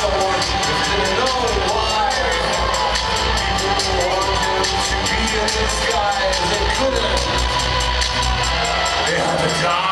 someone who didn't know why. People wanted to be in the sky, they couldn't. They had to die.